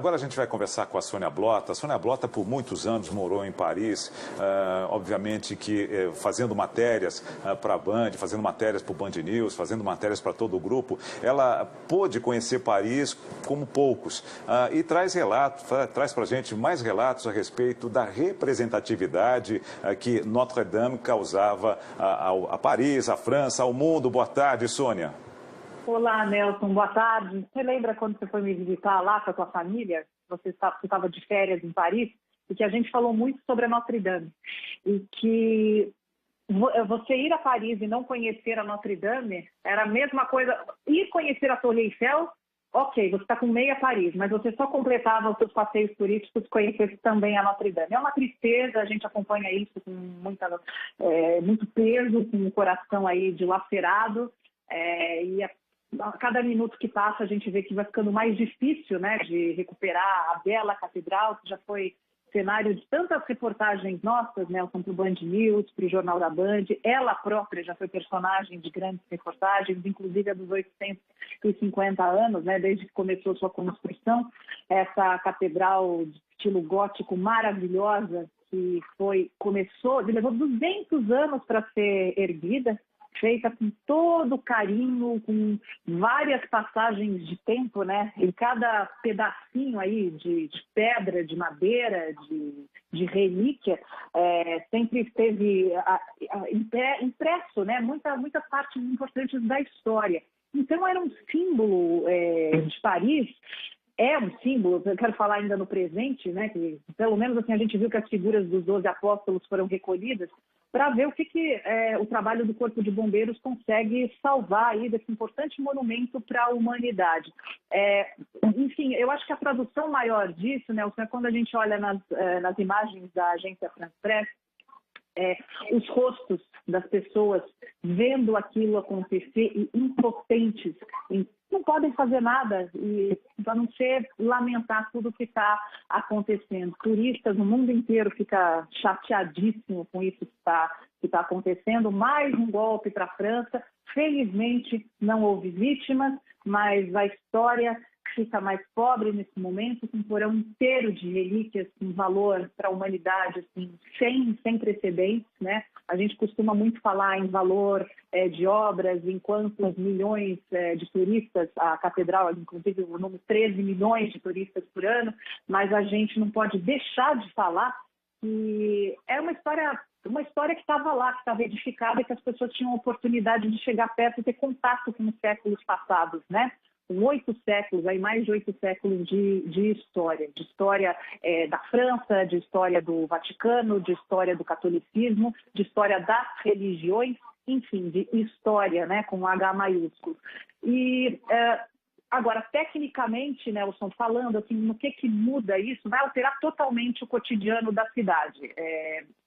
Agora a gente vai conversar com a Sônia Blota. A Sônia Blota, por muitos anos, morou em Paris, obviamente que fazendo matérias para a Band, fazendo matérias para o Band News, fazendo matérias para todo o grupo. Ela pôde conhecer Paris como poucos e traz relatos, traz para a gente mais relatos a respeito da representatividade que Notre-Dame causava a Paris, à França, ao mundo. Boa tarde, Sônia. Olá, Nelson, boa tarde. Você lembra quando você foi me visitar lá com a tua família? Você estava de férias em Paris e que a gente falou muito sobre a Notre-Dame. E que você ir a Paris e não conhecer a Notre-Dame era a mesma coisa. Ir conhecer a Torre Eiffel, ok, você está com meia Paris, mas você só completava os seus passeios turísticos se conhecesse também a Notre-Dame. É uma tristeza, a gente acompanha isso com muito peso, com o coração aí dilacerado. E a cada minuto que passa a gente vê que vai ficando mais difícil, né, de recuperar a bela catedral, que já foi cenário de tantas reportagens nossas, Nelson, para o Band News, para o Jornal da Band. Ela própria já foi personagem de grandes reportagens, inclusive a dos 850 anos, né, desde que começou sua construção. Essa catedral de estilo gótico maravilhosa que levou 200 anos para ser erguida, feita com todo carinho, com várias passagens de tempo, né? Em cada pedacinho aí de pedra, de madeira, de relíquia, sempre esteve impresso, né? Muitas partes importantes da história. Então era um símbolo de Paris. É um símbolo, eu quero falar ainda no presente, né? Que pelo menos assim a gente viu que as figuras dos 12 apóstolos foram recolhidas, para ver o que o trabalho do Corpo de Bombeiros consegue salvar aí desse importante monumento para a humanidade. Enfim, eu acho que a tradução maior disso, Nelson, é quando a gente olha nas imagens da agência France Press, os rostos das pessoas vendo aquilo acontecer e impotentes, não podem fazer nda a não ser lamentar tudo o que está acontecendo. Turistas no mundo inteiro ficam chateadíssimos com isso que está acontecendo. Mais um golpe para a França. Felizmente não houve vítimas, mas a história fica mais pobre nesse momento, com um porão inteiro de relíquias com valor para a humanidade assim, sem precedentes, né? A gente costuma muito falar em valor de obras, em quantos milhões de turistas, a catedral, inclusive o número 13 milhões de turistas por ano, mas a gente não pode deixar de falar que é uma história que estava lá, que estava edificada e que as pessoas tinham a oportunidade de chegar perto e ter contato com os séculos passados, né? Com 8 séculos, aí mais de 8 séculos de história da França, de história do Vaticano, de história do catolicismo, de história das religiões, enfim, de história, né, com H maiúsculo. E agora, tecnicamente, Nelson, falando assim, no que muda isso, vai alterar totalmente o cotidiano da cidade,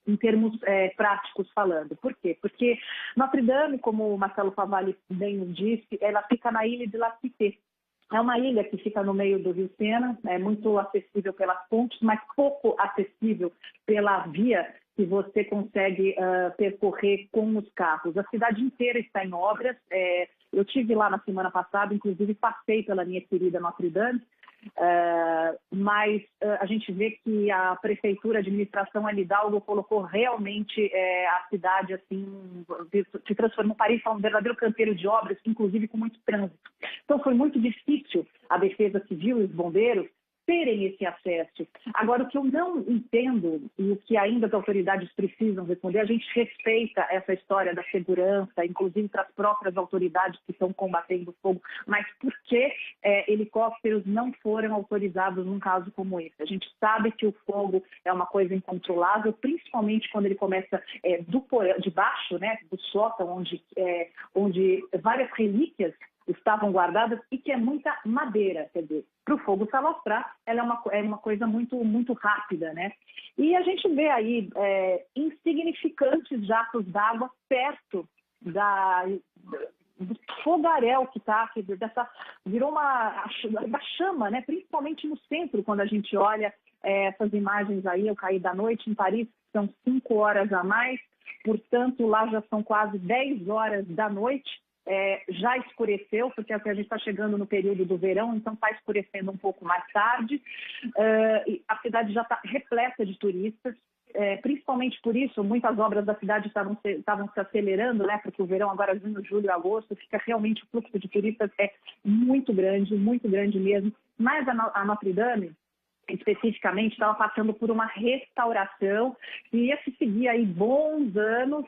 em termos práticos falando. Por quê? Porque Notre-Dame, como o Marcelo Favalli bem nos disse, ela fica na ilha de La Cité. É uma ilha que fica no meio do Rio Sena, é muito acessível pelas pontes, mas pouco acessível pela via que você consegue percorrer com os carros. A cidade inteira está em obras. Eu estive lá na semana passada, inclusive passei pela minha querida Notre-Dame, mas a gente vê que a prefeitura, a administração Anne Hidalgo colocou realmente a cidade assim, se transformou Paris em um verdadeiro canteiro de obras, inclusive com muito trânsito. Então foi muito difícil a Defesa Civil e os bombeiros terem esse acesso. Agora, o que eu não entendo e o que ainda as autoridades precisam responder, a gente respeita essa história da segurança, inclusive para as próprias autoridades que estão combatendo o fogo, mas por que helicópteros não foram autorizados num caso como esse? A gente sabe que o fogo é uma coisa incontrolável, principalmente quando ele começa de baixo, né, do sótão, onde várias relíquias estavam guardadas e que é muita madeira, quer dizer, para o fogo se alastrar, ela é uma coisa muito, muito rápida, né? E a gente vê aí insignificantes jatos d'água perto do fogaréu que está, virou uma chama, né? Principalmente no centro, quando a gente olha essas imagens aí, eu caí da noite em Paris, são 5 horas a mais, portanto lá já são quase 10 horas da noite. já escureceu, porque a gente está chegando no período do verão, então está escurecendo um pouco mais tarde. E a cidade já está repleta de turistas. Principalmente por isso, muitas obras da cidade estavam se acelerando, né? Porque o verão agora, junho, julho e agosto, fica realmente o fluxo de turistas muito grande mesmo. Mas a Notre Dame, especificamente, estava passando por uma restauração que ia se seguir aí bons anos,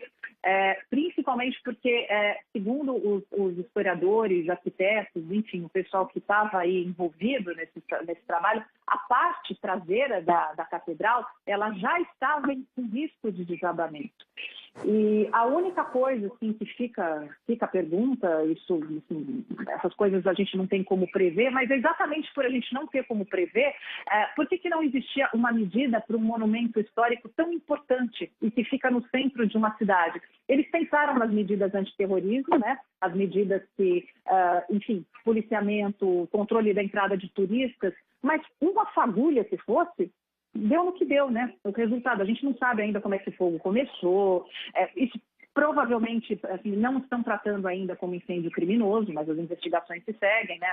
principalmente porque, segundo os historiadores, arquitetos, enfim, o pessoal que estava aí envolvido nesse trabalho, a parte traseira da catedral, ela já estava em risco de desabamento. E a única coisa assim, que fica a pergunta, essas coisas a gente não tem como prever, mas exatamente por a gente não ter como prever, por que não existia uma medida para um monumento histórico tão importante e que fica no centro de uma cidade? Eles pensaram nas medidas antiterrorismo, né? As medidas que, enfim, policiamento, controle da entrada de turistas, mas uma fagulha que fosse, deu no que deu, né? O resultado, a gente não sabe ainda como é que o fogo começou. Isso provavelmente assim, não estão tratando ainda como incêndio criminoso, mas as investigações se seguem, né?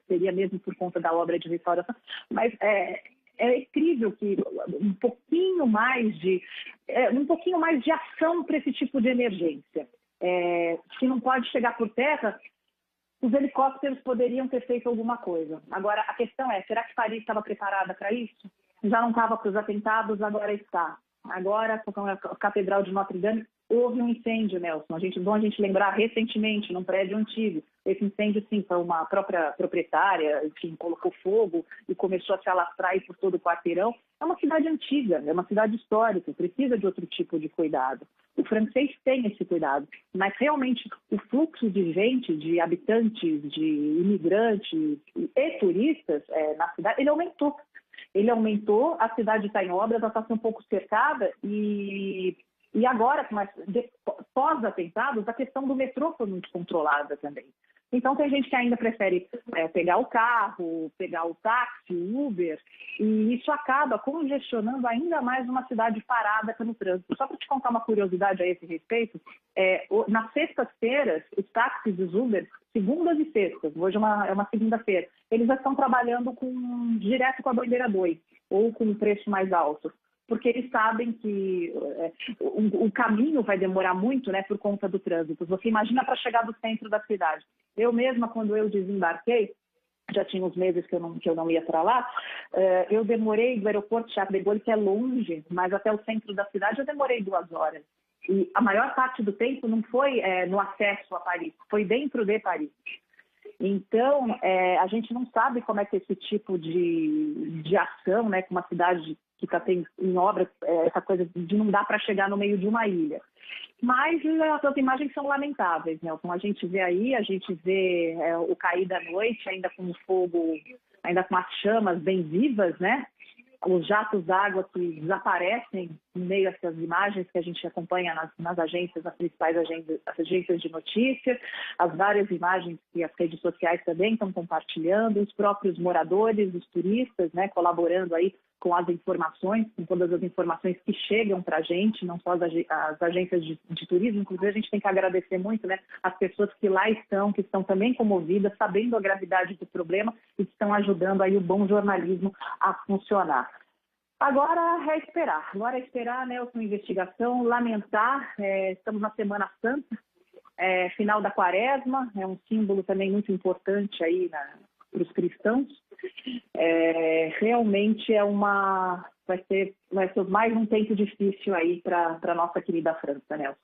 Seria mesmo por conta da obra de restauração. Mas é incrível que um pouquinho mais de ação para esse tipo de emergência. Se não pode chegar por terra, os helicópteros poderiam ter feito alguma coisa. Agora, a questão será que Paris estava preparada para isso? Já não estava para os atentados, agora está. Agora, com a Catedral de Notre Dame, houve um incêndio, Nelson. Bom a gente lembrar recentemente, num prédio antigo. Esse incêndio, sim, foi uma própria proprietária, enfim, colocou fogo e começou a se alastrar aí por todo o quarteirão. É uma cidade antiga, é uma cidade histórica, precisa de outro tipo de cuidado. O francês tem esse cuidado, mas realmente o fluxo de gente, de habitantes, de imigrantes e turistas na cidade, ele aumentou. A cidade está em obras, ela está um pouco cercada e agora, pós-atentados, a questão do metrô foi muito controlada também. Então, tem gente que ainda prefere pegar o carro, pegar o táxi, o Uber, e isso acaba congestionando ainda mais uma cidade parada no trânsito. Só para te contar uma curiosidade a esse respeito, nas sextas-feiras, os táxis e os Uber, segundas e sextas, hoje é uma segunda-feira, eles já estão trabalhando direto com a bandeira 2, ou com um preço mais alto, porque eles sabem que o caminho vai demorar muito, né, por conta do trânsito. Você imagina para chegar do centro da cidade. Eu mesma, quando eu desembarquei, já tinha uns meses que eu não ia para lá, eu demorei do aeroporto Charles de Gaulle, que é longe, mas até o centro da cidade eu demorei 2 horas. E a maior parte do tempo não foi no acesso a Paris, foi dentro de Paris. Então, a gente não sabe como é que esse tipo de ação, né, com uma cidade que está em obra, essa coisa de não dar para chegar no meio de uma ilha. Mas as imagens são lamentáveis, né? Então, a gente vê o cair da noite, ainda com o fogo, ainda com as chamas bem vivas, né? Os jatos d'água que desaparecem no meio dessas imagens que a gente acompanha nas agências, nas principais agências de notícias, as várias imagens que as redes sociais também estão compartilhando, os próprios moradores, os turistas, né, colaborando aí com as informações, com todas as informações que chegam para a gente, não só as agências de turismo. Inclusive a gente tem que agradecer muito, né, as pessoas que lá estão, que estão também comovidas, sabendo a gravidade do problema e que estão ajudando aí o bom jornalismo a funcionar. Agora é esperar, né, uma investigação, lamentar, estamos na Semana Santa, final da Quaresma, é um símbolo também muito importante aí para os cristãos. Realmente vai ser mais um tempo difícil aí para a nossa querida França, Nelson.